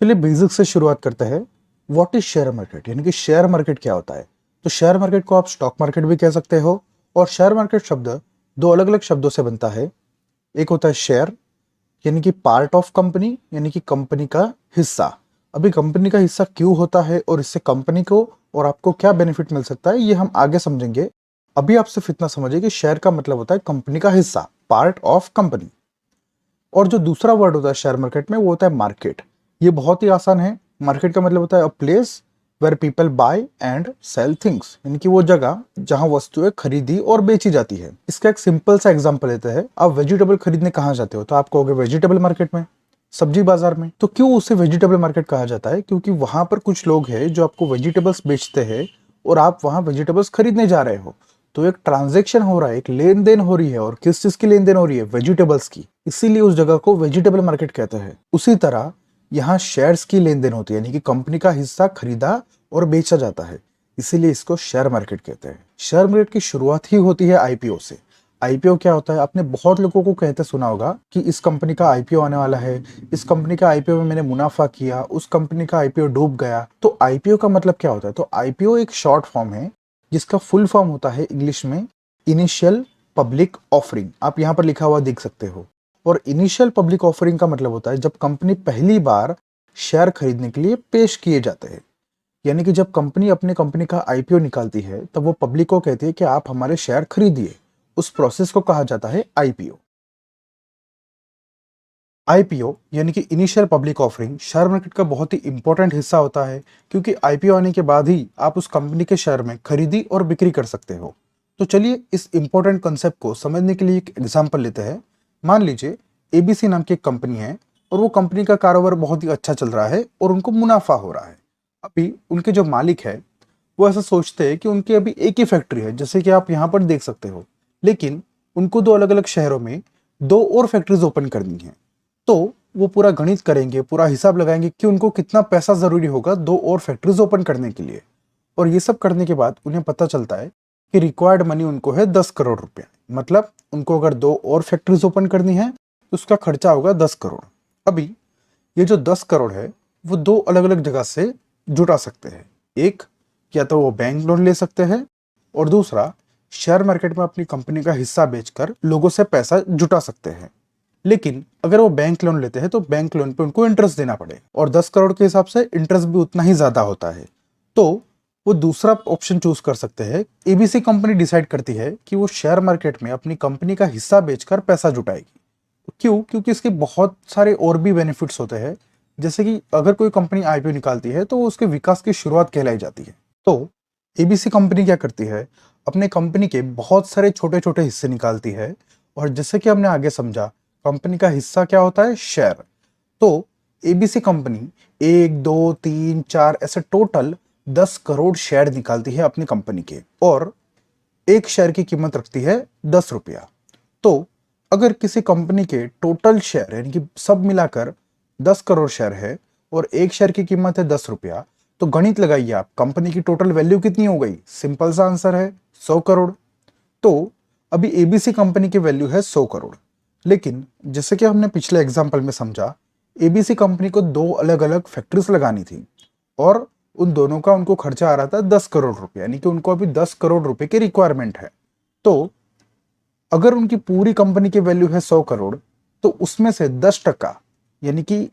चलिए बेसिक से शुरुआत करते हैं। व्हाट इज शेयर मार्केट, यानी कि शेयर मार्केट क्या होता है। तो शेयर मार्केट को आप स्टॉक मार्केट भी कह सकते हो। और शेयर मार्केट शब्द दो अलग अलग शब्दों से बनता है। एक होता है शेयर, यानी कि पार्ट ऑफ कंपनी, यानी कि कंपनी का हिस्सा। अभी कंपनी का हिस्सा क्यों होता है और इससे कंपनी को और आपको क्या बेनिफिट मिल सकता है, ये हम आगे समझेंगे। अभी आप सिर्फ इतना समझिए कि शेयर का मतलब होता है कंपनी का हिस्सा, पार्ट ऑफ कंपनी। और जो दूसरा वर्ड होता है शेयर मार्केट में, वो होता है मार्केट। ये बहुत ही आसान है। मार्केट का मतलब होता है a place where people buy and sell things, यानी कि वो जगह जहां वस्तुएं खरीदी और बेची जाती है। इसका एक सिंपल सा एग्जांपल लेते हैं। आप वेजिटेबल खरीदने कहाँ जाते हो, तो आप कहोगे वेजिटेबल मार्केट में, सब्जी बाजार में। तो क्यों उसे वेजिटेबल मार्केट कहा जाता है? क्योंकि वहां पर कुछ लोग हैं जो आपको वेजिटेबल्स बेचते हैं और आप वहां वेजिटेबल्स खरीदने जा रहे हो। तो एक ट्रांजैक्शन हो रहा है, एक लेन देन हो रही है। और किस चीज की लेन देन हो रही है? वेजिटेबल्स की। इसीलिए उस जगह को वेजिटेबल मार्केट कहते हैं। उसी तरह यहाँ शेयर्स की लेन देन होती है, यानी कि कंपनी का हिस्सा खरीदा और बेचा जाता है। इसीलिए इसको शेयर मार्केट कहते हैं। शेयर मार्केट की शुरुआत ही होती है आईपीओ से। आईपीओ क्या होता है? आपने बहुत लोगों को कहते सुना होगा कि इस कंपनी का आईपीओ आने वाला है, इस कंपनी का आईपीओ में मैंने मुनाफा किया, उस कंपनी का आईपीओ डूब गया। तो आईपीओ का मतलब क्या होता है? तो आईपीओ एक शॉर्ट फॉर्म है जिसका फुल फॉर्म होता है इंग्लिश में इनिशियल पब्लिक ऑफरिंग। आप यहाँ पर लिखा हुआ देख सकते हो। और इनिशियल पब्लिक ऑफरिंग का मतलब होता है जब कंपनी पहली बार शेयर खरीदने के लिए पेश किए जाते हैं। यानी कि जब कंपनी अपने कंपनी का आईपीओ निकालती है तब वो पब्लिक को कहती है कि आप हमारे शेयर खरीदिए। उस प्रोसेस को कहा जाता है आईपीओ। आईपीओ यानी कि initial public offering share market का बहुत ही इंपॉर्टेंट हिस्सा होता है, क्योंकि आईपीओ आने के बाद ही आप उस कंपनी के शेयर में खरीदी और बिक्री कर सकते हो। तो चलिए इस इंपॉर्टेंट कंसेप्ट को समझने के लिए एक एग्जांपल लेते हैं। मान लीजिए एबीसी नाम की एक कंपनी है और वो कंपनी का कारोबार बहुत ही अच्छा चल रहा है और उनको मुनाफा हो रहा है। अभी उनके जो मालिक है वो ऐसा सोचते हैं कि उनकी अभी एक ही फैक्ट्री है, जैसे कि आप यहाँ पर देख सकते हो। लेकिन उनको दो अलग अलग शहरों में दो और फैक्ट्रीज ओपन करनी है। तो वो पूरा गणित करेंगे, पूरा हिसाब लगाएंगे कि उनको कितना पैसा जरूरी होगा दो और फैक्ट्रीज ओपन करने के लिए। और ये सब करने के बाद उन्हें पता चलता है कि रिक्वायर्ड मनी उनको है 10 करोड़ रुपया। मतलब उनको अगर दो और फैक्ट्रीज ओपन करनी है तो उसका खर्चा होगा 10 करोड़। अभी ये जो 10 करोड़ है वो दो अलग अलग जगह से जुटा सकते हैं। एक, या तो वो बैंक लोन ले सकते हैं, और दूसरा शेयर मार्केट में अपनी कंपनी का हिस्सा बेचकर लोगों से पैसा जुटा सकते हैं। लेकिन अगर वो बैंक लोन लेते हैं तो बैंक लोन पे उनको इंटरेस्ट देना पड़े, और 10 करोड़ के हिसाब से इंटरेस्ट भी उतना ही ज्यादा होता है। तो वो दूसरा ऑप्शन चूज कर सकते हैं। एबीसी कंपनी डिसाइड करती है कि वो शेयर मार्केट में अपनी कंपनी का हिस्सा बेचकर पैसा जुटाएगी। क्यों? क्योंकि इसके बहुत सारे और भी बेनिफिट्स होते हैं। जैसे कि अगर कोई कंपनी आईपीओ निकालती है तो वो उसके विकास की शुरुआत कहलाई जाती है। तो एबीसी कंपनी क्या करती है? अपने कंपनी के बहुत सारे छोटे छोटे हिस्से निकालती है। और जैसे कि हमने आगे समझा, कंपनी का हिस्सा क्या होता है? शेयर। तो एबीसी कंपनी एक दो तीन चार ऐसे टोटल 10 करोड़ शेयर निकालती है अपनी कंपनी के, और एक शेयर की कीमत रखती है 10 रुपया। तो अगर किसी कंपनी के टोटल शेयर यानी कि सब मिलाकर 10 करोड़ शेयर है और एक शेयर की कीमत है 10 रुपया, तो गणित लगाइए आप, कंपनी की टोटल वैल्यू कितनी हो गई? सिंपल सा आंसर है 100 करोड़। तो अभी एबीसी कंपनी की वैल्यू है 100 करोड़। लेकिन जैसे कि हमने पिछले एग्जाम्पल में समझा, एबीसी कंपनी को दो अलग अलग फैक्ट्रीज लगानी थी, और उन दोनों का उनको खर्चा आ रहा था 10 करोड़ रुपए, यानी कि उनको अभी 10 करोड़ रुपए की रिक्वायरमेंट है। तो अगर उनकी पूरी कंपनी की वैल्यू है 100 करोड़, तो उसमें से 10% यानी कि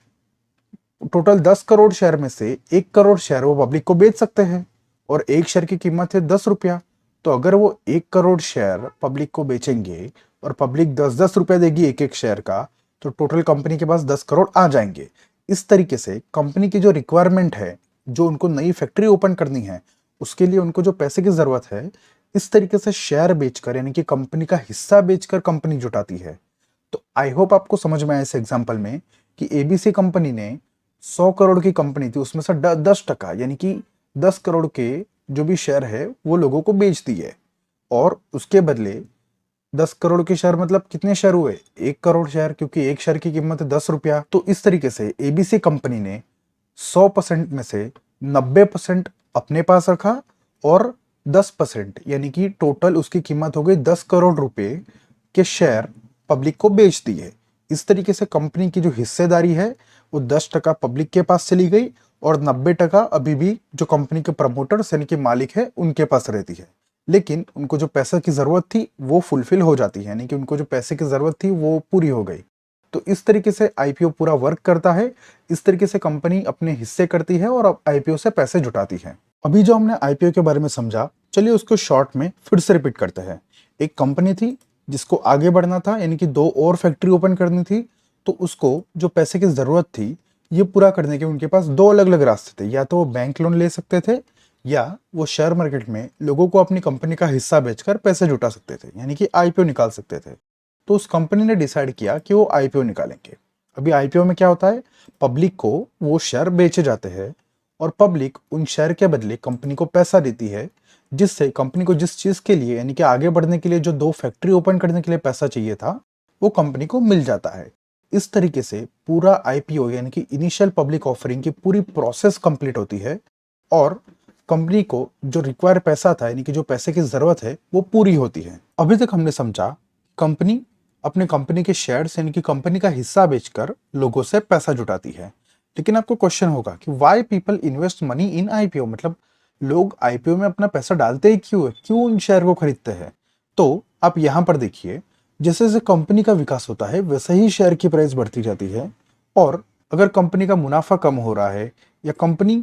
टोटल 10 करोड़ शेयर में से 1 करोड़ शेयर वो पब्लिक को बेच सकते हैं, और एक शेयर की कीमत है 10 रुपया। तो अगर वो 1 करोड़ शेयर पब्लिक को बेचेंगे और पब्लिक 10-10 रुपया देगी एक एक शेयर का, तो टोटल कंपनी के पास 10 करोड़ आ जाएंगे। इस तरीके से कंपनी की जो रिक्वायरमेंट है, जो उनको नई फैक्ट्री ओपन करनी है, उसके लिए उनको जो पैसे की जरूरत है, इस तरीके से शेयर बेचकर यानी कि कंपनी का हिस्सा बेचकर कंपनी जुटाती है। तो आई होप आपको समझ में आया इस एग्जांपल में कि एबीसी कंपनी ने 100 करोड़ की कंपनी थी, उसमें से 10% यानी कि 10 करोड़ के जो भी शेयर है वो लोगों को बेच दिए। और उसके बदले 10 करोड़ के शेयर मतलब कितने शेयर हुए? 1 करोड़ शेयर, क्योंकि एक शेयर की कीमत है 10 रुपया। तो इस तरीके से एबीसी कंपनी ने 100% में से 90% अपने पास रखा, और 10% यानी कि टोटल उसकी कीमत हो गई 10 करोड़ रुपए के शेयर पब्लिक को बेच दिए। इस तरीके से कंपनी की जो हिस्सेदारी है वो 10% पब्लिक के पास चली गई और 90% अभी भी जो कंपनी के प्रमोटर्स यानी कि मालिक है उनके पास रहती है। लेकिन उनको जो पैसे की ज़रूरत थी वो फुलफिल हो जाती है, यानी कि उनको जो पैसे की ज़रूरत थी वो पूरी हो गई। तो इस तरीके से आईपीओ पूरा वर्क करता है। इस तरीके से कंपनी अपने हिस्से करती है और अब आईपीओ से पैसे जुटाती है। अभी जो हमने आईपीओ के बारे में समझा, चलिए उसको शॉर्ट में फिर से रिपीट करते हैं। एक कंपनी थी जिसको आगे बढ़ना था, यानी कि 2 और फैक्ट्री ओपन करनी थी। तो उसको जो पैसे की ज़रूरत थी ये पूरा करने के उनके पास 2 अलग-अलग रास्ते थे। या तो वो बैंक लोन ले सकते थे या वो शेयर मार्केट में लोगों को अपनी कंपनी का हिस्सा बेचकर पैसे जुटा सकते थे, यानी कि आईपीओ निकाल सकते थे। तो उस कंपनी ने डिसाइड किया कि वो आईपीओ निकालेंगे। अभी आईपीओ में क्या होता है, पब्लिक को वो शेयर बेचे जाते हैं और पब्लिक उन शेयर के बदले कंपनी को पैसा देती है, जिससे कंपनी को जिस चीज़ के लिए यानी कि आगे बढ़ने के लिए जो 2 फैक्ट्री ओपन करने के लिए पैसा चाहिए था वो कंपनी को मिल जाता है। इस तरीके से पूरा आईपीओ यानी कि इनिशियल पब्लिक ऑफरिंग की पूरी प्रोसेस कंप्लीट होती है और कंपनी को जो रिक्वायर पैसा था यानी कि जो पैसे की ज़रूरत है वो पूरी होती है। अभी तक हमने समझा कंपनी अपने कंपनी के शेयर्स यानी कि कंपनी का हिस्सा बेचकर लोगों से पैसा जुटाती है। लेकिन आपको क्वेश्चन होगा कि why people invest money in IPO, मतलब लोग आईपीओ में अपना पैसा डालते ही क्यों है, क्यों उन शेयर को खरीदते हैं। तो आप यहाँ पर देखिए, जैसे जैसे कंपनी का विकास होता है वैसे ही शेयर की प्राइस बढ़ती जाती है और अगर कंपनी का मुनाफा कम हो रहा है या कंपनी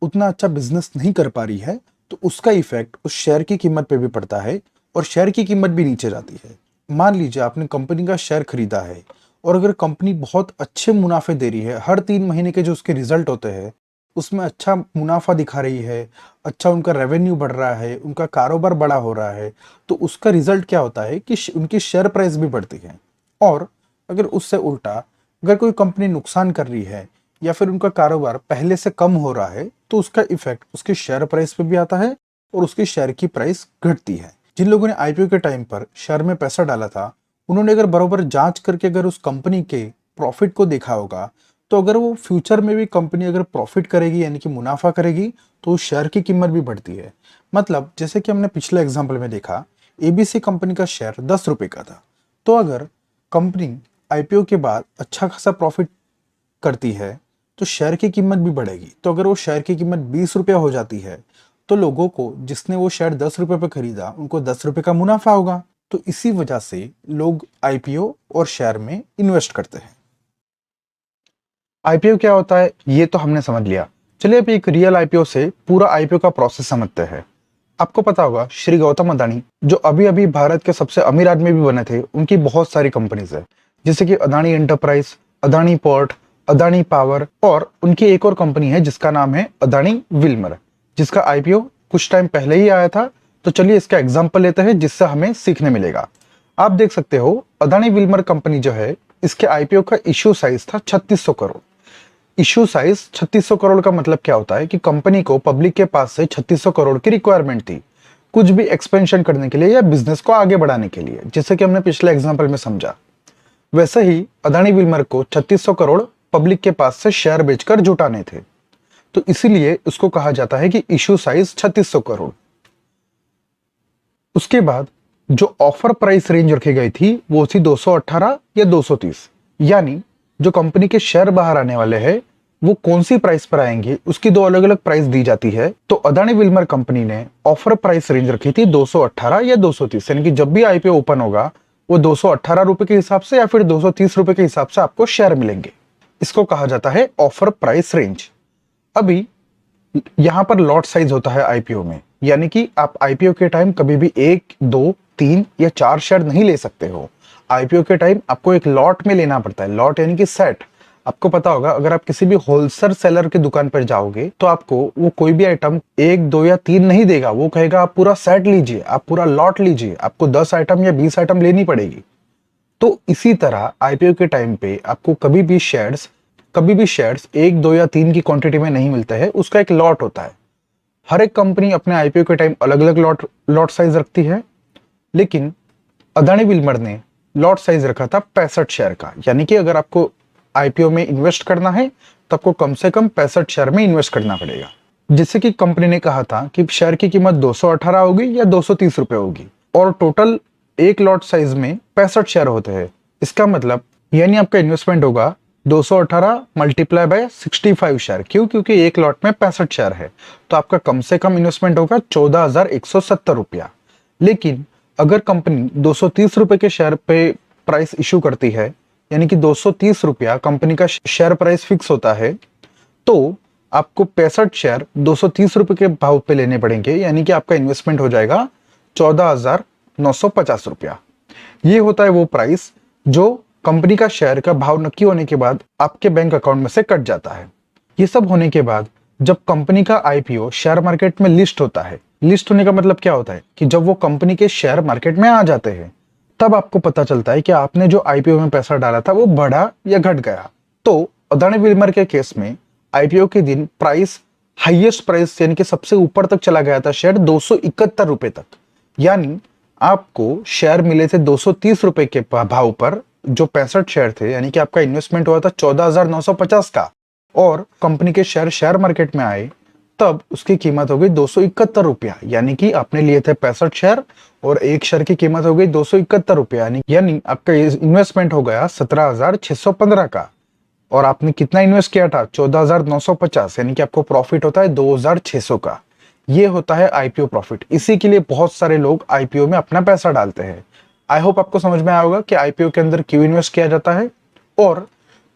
उतना अच्छा बिजनेस नहीं कर पा रही है तो उसका इफेक्ट उस शेयर की कीमत पे भी पड़ता है और शेयर की कीमत भी नीचे जाती है। मान लीजिए आपने कंपनी का शेयर खरीदा है और अगर कंपनी बहुत अच्छे मुनाफे दे रही है, हर 3 महीने के जो उसके रिजल्ट होते हैं उसमें अच्छा मुनाफा दिखा रही है, अच्छा उनका रेवेन्यू बढ़ रहा है, उनका कारोबार बड़ा हो रहा है, तो उसका रिजल्ट क्या होता है कि उनकी शेयर प्राइस भी बढ़ती है। और अगर उससे उल्टा अगर कोई कंपनी नुकसान कर रही है या फिर उनका कारोबार पहले से कम हो रहा है तो उसका इफेक्ट उसकी शेयर प्राइस पे भी आता है और उसकी शेयर की प्राइस घटती है। जिन लोगों ने आईपीओ के टाइम पर शेयर में पैसा डाला था उन्होंने अगर बरोबर जांच करके अगर उस कंपनी के प्रॉफिट को देखा होगा तो अगर वो फ्यूचर में भी कंपनी अगर प्रॉफिट करेगी यानी कि मुनाफा करेगी तो उस शेयर की कीमत भी बढ़ती है। मतलब जैसे कि हमने पिछले एग्जाम्पल में देखा, एबीसी कंपनी का शेयर 10 रुपए का था, तो अगर कंपनी आईपीओ के बाद अच्छा खासा प्रॉफिट करती है तो शेयर की कीमत भी बढ़ेगी। तो अगर वो शेयर की कीमत 20 रुपया हो जाती है तो लोगों को जिसने वो शेयर 10 रुपए पर खरीदा उनको 10 रुपए का मुनाफा होगा। तो इसी वजह से लोग आईपीओ और शेयर में इन्वेस्ट करते हैं। आईपीओ क्या होता है ये तो हमने समझ लिया। चलिए अब एक रियल आईपीओ से पूरा आईपीओ का प्रोसेस समझते हैं। आपको पता होगा श्री गौतम अदानी जो अभी अभी भारत के सबसे अमीर आदमी भी बने थे, उनकी बहुत सारी कंपनीज है, जैसे कि Adani enterprise, Adani port, Adani power और उनकी एक और कंपनी है जिसका नाम है अदानी विल्मर, जिसका आईपीओ कुछ टाइम पहले ही आया था। तो चलिए इसका एग्जाम्पल लेते हैं जिससे हमें सीखने मिलेगा। आप देख सकते हो अदानी विल्मर कंपनी जो है इसके आईपीओ का इश्यू साइज था 3600 करोड़। इश्यू साइज 3600 करोड़ का मतलब क्या होता है कि कंपनी को पब्लिक के पास से 3600 करोड़ की रिक्वायरमेंट थी कुछ भी एक्सपेंशन करने के लिए या बिजनेस को आगे बढ़ाने के लिए, जैसे कि हमने पिछले एग्जांपल में समझा। वैसे ही अदानी विल्मर को 3600 करोड़ पब्लिक के पास से शेयर बेचकर जुटाने थे, तो इसीलिए उसको कहा जाता है कि इश्यू साइज 3600 करोड़। उसके बाद जो ऑफर प्राइस रेंज रखी गई थी वो थी 218 या 230, यानी जो कंपनी के शेयर बाहर आने वाले हैं वो कौन सी प्राइस पर आएंगे उसकी 2 अलग अलग प्राइस दी जाती है। तो अदानी विल्मर कंपनी ने ऑफर प्राइस रेंज रखी थी 218 या 230, यानी कि जब भी आईपीओ ओपन होगा वो 218 रुपए के हिसाब से या फिर 230 रुपए के हिसाब से आपको शेयर मिलेंगे। इसको कहा जाता है ऑफर प्राइस रेंज। अभी यहां पर लॉट साइज होता है आईपीओ में, यानी कि आप आईपीओ के टाइम कभी भी 1, 2, 3 या 4 शेयर नहीं ले सकते हो। आईपीओ के टाइम आपको एक लॉट में लेना पड़ता है। लॉट यानी कि सेट। आपको पता होगा अगर आप किसी भी होलसेल सेलर की दुकान पर जाओगे तो आपको वो कोई भी आइटम 1, 2 या 3 नहीं देगा, वो कहेगा आप पूरा सेट लीजिए, आप पूरा लॉट लीजिए, आपको 10 आइटम या 20 आइटम लेनी पड़ेगी। तो इसी तरह आईपीओ के टाइम पे आपको कभी भी शेयर्स 1, 2 या 3 की क्वांटिटी में नहीं मिलता है, उसका एक लॉट होता है। हर एक कंपनी अपने आईपीओ के टाइम अलग अलग लॉट साइज रखती है, लेकिन अदानी विल्मर ने लॉट साइज रखा था 65 शेयर का, यानी कि अगर आपको आईपीओ में इन्वेस्ट करना है तो आपको कम से कम 65 शेयर में इन्वेस्ट करना पड़ेगा। जिससे कि कंपनी ने कहा था कि शेयर की कीमत 218 होगी या 230 रुपए होगी और टोटल एक लॉट साइज में 65 शेयर होते हैं। इसका मतलब यानी आपका इन्वेस्टमेंट होगा 218 मल्टीप्लाई बाय 65 शेयर। क्यों? क्योंकि एक लॉट में 65 शेयर है, तो आपका कम से कम इन्वेस्टमेंट होगा 14,170 रुपया। लेकिन अगर कंपनी 230 रुपए के शेयर पे प्राइस इशू करती है, यानी कि 230 रुपया कंपनी का शेयर प्राइस फिक्स होता है, तो आपको 65 शेयर 230 रुपए के भाव पे लेने पड़ेंगे, यानी कि आपका इन्वेस्टमेंट हो जाएगा 14,950 रुपया। ये होता है वो प्राइस जो कंपनी का शेयर का भाव नक्की होने के बाद आपके बैंक अकाउंट में से कट जाता है। ये सब होने के बाद जब कंपनी का आईपीओ शेयर मार्केट में लिस्ट होता है, लिस्ट होने का मतलब क्या होता है कि जब वो कंपनी के शेयर मार्केट में आ जाते हैं, तब आपको पता चलता है कि आपने जो आईपीओ में पैसा डाला था वो बढ़ा या घट गया। तो अदानी विल्मर के केस में आईपीओ के दिन प्राइस हाईएस्ट प्राइस यानी कि सबसे ऊपर तक चला गया था शेयर 271 रुपए तक। यानी आपको शेयर मिले थे 230 रुपए के भाव पर, जो 65 शेयर थे, यानी कि आपका इन्वेस्टमेंट हुआ था 14,950 का, और कंपनी के शेयर मार्केट में आए तब उसकी कीमत हो गई 271 रुपया। यानी कि आपने लिए थे 65 शेयर और एक शेयर की कीमत हो गई 271 रुपया, यानी आपका इन्वेस्टमेंट हो गया 17,615 का, और आपने कितना इन्वेस्ट किया था? 14,950, यानी कि आपको प्रॉफिट होता है 2,600 का। ये होता है आईपीओ प्रॉफिट। इसी के लिए बहुत सारे लोग आईपीओ में अपना पैसा डालते हैं। आई होप आपको समझ में आया होगा कि आईपीओ के अंदर क्यों इन्वेस्ट किया जाता है। और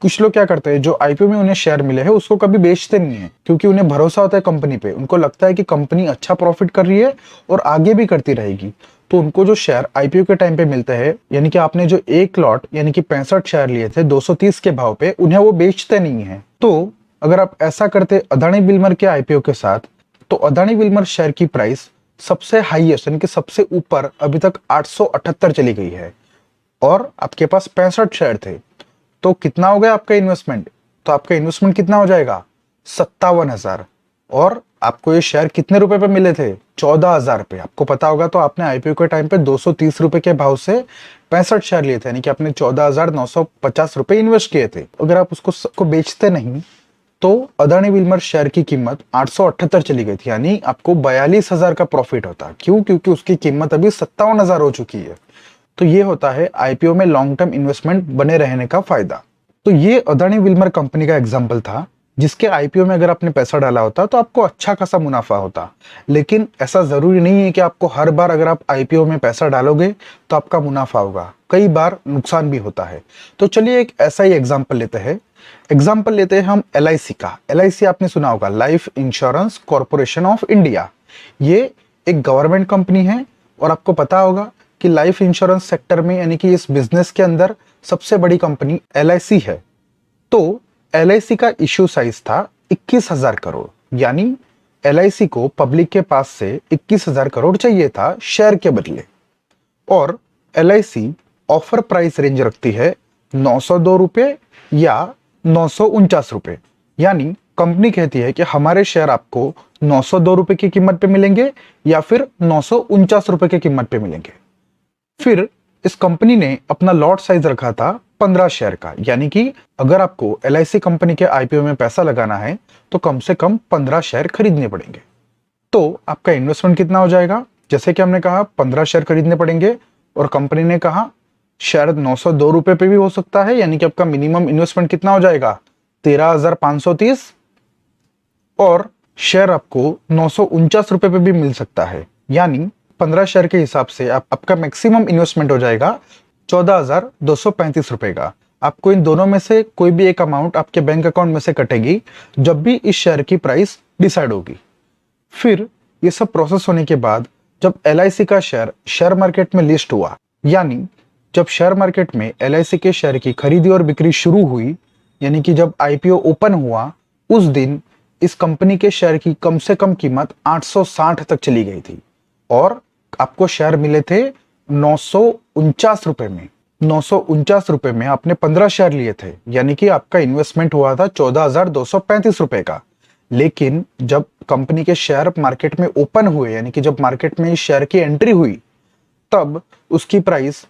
कुछ लोग क्या करते हैं, जो आईपीओ में उन्हें शेयर मिले हैं उसको कभी बेचते नहीं है, क्योंकि उन्हें भरोसा होता है कंपनी पे। उनको लगता है कि कंपनी अच्छा प्रॉफिट कर रही है और आगे भी करती रहेगी, तो उनको जो शेयर आईपीओ के टाइम पे मिलते हैं, यानी कि आपने जो एक लॉट यानी कि 65 शेयर लिए थे 230 के भाव पे, उन्हें वो बेचते नहीं है। तो अगर आप ऐसा करते अदानी विल्मर के आईपीओ के साथ, तो अदानी विल्मर शेयर की प्राइस सबसे हाईएस्ट यानी कि सबसे ऊपर अभी तक 878 चली गई है, और आपके पास 65 शेयर थे। तो कितना हो गया आपका इन्वेस्टमेंट? तो आपका इन्वेस्टमेंट कितना हो जाएगा? 57,000। और आपको ये शेयर कितने रुपए पे मिले थे? 14,000 पे। आपको पता होगा तो आपने आईपीओ के टाइम पे 230 रुपए के भाव से 65 शेयर लिए थे, यानी कि आपने 14,950 रुपए इन्वेस्ट किए थे। अगर आप उसको बेचते नहीं तो अदानी विल्मर शेयर की कीमत 878 चली गई थी, यानी आपको 42,000 का प्रॉफिट होता। क्यों? क्योंकि उसकी कीमत अभी 57,000 हो चुकी है। तो ये होता है आईपीओ में लॉन्ग टर्म इन्वेस्टमेंट बने रहने का फायदा। तो ये अदानी विल्मर कंपनी का एग्जांपल था, जिसके आईपीओ में अगर आपने पैसा डाला होता तो आपको अच्छा खासा मुनाफा होता। लेकिन ऐसा जरूरी नहीं है कि आपको हर बार अगर आप आईपीओ में पैसा डालोगे तो आपका मुनाफा होगा, कई बार नुकसान भी होता है। तो चलिए एक ऐसा ही एग्जाम्पल लेते हैं। एग्जाम्पल लेते हैं हम एलआईसी का। एलआईसी आपने सुना होगा, life insurance corporation of India. ये एक गवर्नमेंट कंपनी है, और आपको पता होगा कि लाइफ इंश्योरेंस सेक्टर में यानी कि इस बिजनेस के अंदर सबसे बड़ी कंपनी एलआईसी है। तो एलआईसी का इश्यू साइज था 21,000 करोड़, यानी एलआईसी को पब्लिक के पास से 21,000 करोड़ चाहिए था शेयर के बदले। और एलआईसी ऑफर प्राइस रेंज रखती है 902 रुपए या 949 रुपए। यानी कंपनी कहती है कि हमारे शेयर आपको 902 रुपए की कीमत पे मिलेंगे या फिर 949 रुपए की कीमत पे मिलेंगे। फिर इस कंपनी ने अपना लॉट साइज रखा था 15 शेयर का, यानी कि अगर आपको एलआईसी कंपनी के आईपीओ में पैसा लगाना है तो कम से कम 15 शेयर खरीदने पड़ेंगे। तो आपका इन्वेस्टमेंट कितना हो जाएगा? जैसे कि हमने कहा 15 शेयर खरीदने पड़ेंगे, और कंपनी ने कहा शायद 902 रुपए पे भी हो सकता है, यानी कि आपका मिनिमम इन्वेस्टमेंट कितना हो जाएगा? 13,530। और शेयर आपको 949 रुपए पे भी मिल सकता है, यानी 15 शेयर के हिसाब से आपका मैक्सिमम इन्वेस्टमेंट हो जाएगा 14,235 रुपए का। आपको इन दोनों में से कोई भी एक अमाउंट आपके बैंक अकाउंट में से कटेगी जब भी इस शेयर की प्राइस डिसाइड होगी। फिर ये सब प्रोसेस होने के बाद जब एलआईसी का शेयर मार्केट में लिस्ट हुआ, यानी जब शेयर मार्केट में एलआईसी के शेयर की खरीदी और बिक्री शुरू हुई, यानी कि जब आईपीओ ओपन हुआ, उस दिन इस कंपनी के शेयर की कम से कम कीमत 860 तक चली गई थी, और आपको शेयर मिले थे 949 रुपए में। 949 रुपए में आपने 15 शेयर लिए थे, यानी कि आपका इन्वेस्टमेंट हुआ था 14,235 रुपए का। लेकिन जब कंपनी के शेयर मार्केट में ओपन हुए, यानी कि जब मार्केट में इस शेयर की एंट्री हुई, तब उसकी प्राइस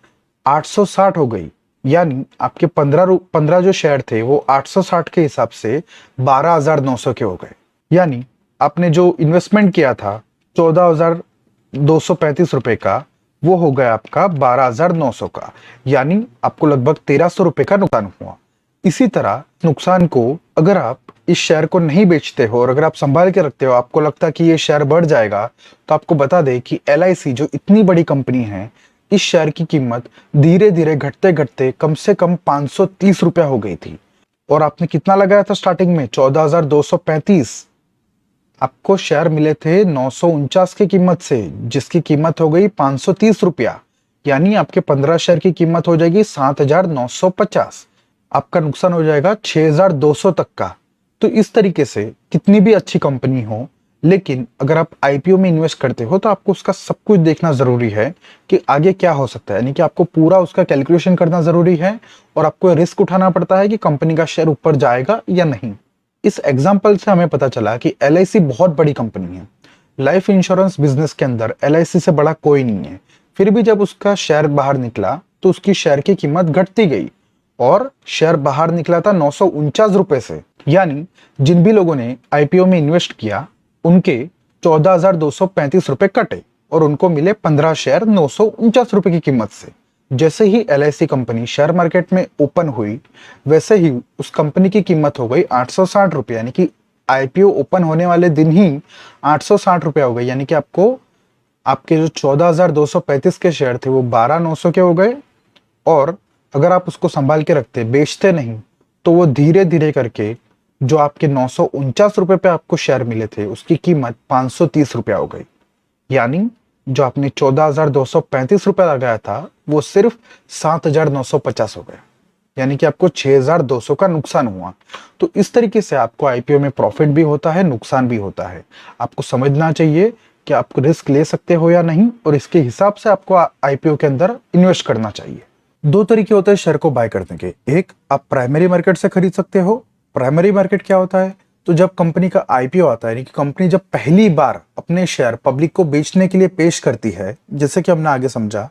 860 हो गई। यानी आपके 15 जो शेयर थे वो 860 के हिसाब से 12,900 के हो गए। यानी आपने जो इन्वेस्टमेंट किया था 14,235 रुपए का, वो हो गया आपका 12,900 का, यानी आपको लगभग 1,300 रुपए का नुकसान हुआ। इसी तरह नुकसान को अगर आप इस शेयर को नहीं बेचते हो और अगर आप संभाल के रखते हो, आपको लगता है कि ये शेयर बढ़ जाएगा, तो आपको बता दें कि LIC जो इतनी बड़ी कंपनी है, इस शेयर की कीमत धीरे धीरे घटते घटते कम से कम 530 रुपया हो गई थी। और आपने कितना लगाया था स्टार्टिंग में? 14,235। आपको शेयर मिले थे 949 की कीमत से, जिसकी कीमत हो गई 530 रुपया, यानी आपके 15 शेयर की कीमत हो जाएगी 7,950। आपका नुकसान हो जाएगा 6,200 तक का। तो इस तरीके से कितनी भी अच्छी कंपनी हो, लेकिन अगर आप IPO में इन्वेस्ट करते हो तो आपको उसका सब कुछ देखना जरूरी है कि आगे क्या हो सकता है, यानी कि आपको पूरा उसका कैलकुलेशन करना जरूरी है और आपको रिस्क उठाना पड़ता है कि कंपनी का शेयर ऊपर जाएगा या नहीं। इस एग्जाम्पल से हमें पता चला कि LIC बहुत बड़ी कंपनी है। लाइफ इंश्योरेंस बिजनेस के अंदर LIC से बड़ा कोई नहीं है। फिर भी जब उसका शेयर बाहर निकला तो उसकी शेयर की कीमत घटती गई और शेयर बाहर निकला था 949 रुपए से। यानी जिन भी लोगों ने IPO में इन्वेस्ट किया उनके 14,235 रुपए कटे और उनको मिले 15 शेयर 949 रुपए की कीमत से। जैसे ही LIC कंपनी शेयर मार्केट में ओपन हुई, वैसे ही उस कंपनी की कीमत हो गई 860 रुपए, यानी कि IPO ओपन होने वाले दिन ही 860 रुपया हो गए। यानी कि आपको आपके जो 14,235 के शेयर थे वो 12,900 के हो गए। और अगर आप उसको संभाल के रखते, बेचते नहीं, तो वो धीरे धीरे करके जो आपके 949 रुपए पे आपको शेयर मिले थे उसकी कीमत 530 रुपया हो गई। यानी जो आपने 14,235 रुपया लगाया था वो सिर्फ 7,950 हो गया, यानी कि आपको 6,200 का नुकसान हुआ। तो इस तरीके से आपको IPO में प्रॉफिट भी होता है, नुकसान भी होता है। आपको समझना चाहिए कि आप रिस्क ले सकते हो या नहीं, और इसके हिसाब से आपको IPO के अंदर इन्वेस्ट करना चाहिए। दो तरीके होते हैं शेयर को बाय करने के। एक, आप प्राइमरी मार्केट से खरीद सकते हो। प्राइमरी मार्केट क्या होता है? तो जब कंपनी का IPO आता है, यानी कि कंपनी जब पहली बार अपने शेयर पब्लिक को बेचने के लिए पेश करती है, जैसे कि हमने आगे समझा,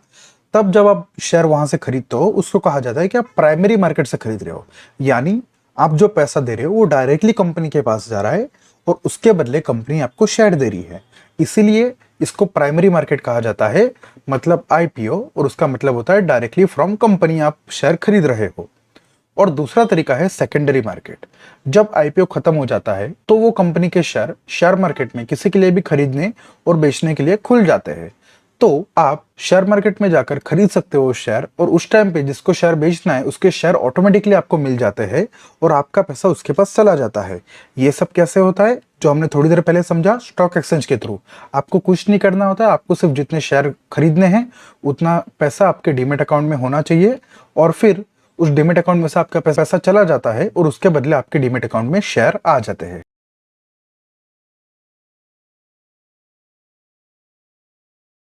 तब जब आप शेयर वहां से खरीदते हो उसको कहा जाता है कि आप प्राइमरी मार्केट से खरीद रहे हो। यानी आप जो पैसा दे रहे हो वो डायरेक्टली कंपनी के पास जा रहा है और उसके बदले कंपनी आपको शेयर दे रही है। इसीलिए इसको प्राइमरी मार्केट कहा जाता है, मतलब IPO, और उसका मतलब होता है डायरेक्टली फ्रॉम कंपनी आप शेयर खरीद रहे हो। और दूसरा तरीका है सेकेंडरी मार्केट। जब IPO खत्म हो जाता है तो वो कंपनी के शेयर शेयर मार्केट में किसी के लिए भी खरीदने और बेचने के लिए खुल जाते हैं। तो आप शेयर मार्केट में जाकर खरीद सकते हो शेयर, और उस टाइम पे जिसको शेयर बेचना है उसके शेयर ऑटोमेटिकली आपको मिल जाते हैं और आपका पैसा उसके पास चला जाता है। ये सब कैसे होता है? जो हमने थोड़ी देर पहले समझा, स्टॉक एक्सचेंज के थ्रू। आपको कुछ नहीं करना होता, आपको सिर्फ जितने शेयर खरीदने हैं उतना पैसा आपके डीमेट अकाउंट में होना चाहिए, और फिर उस डीमेट अकाउंट में से आपका पैसा चला जाता है और उसके बदले आपके डीमेट अकाउंट में शेयर आ जाते हैं।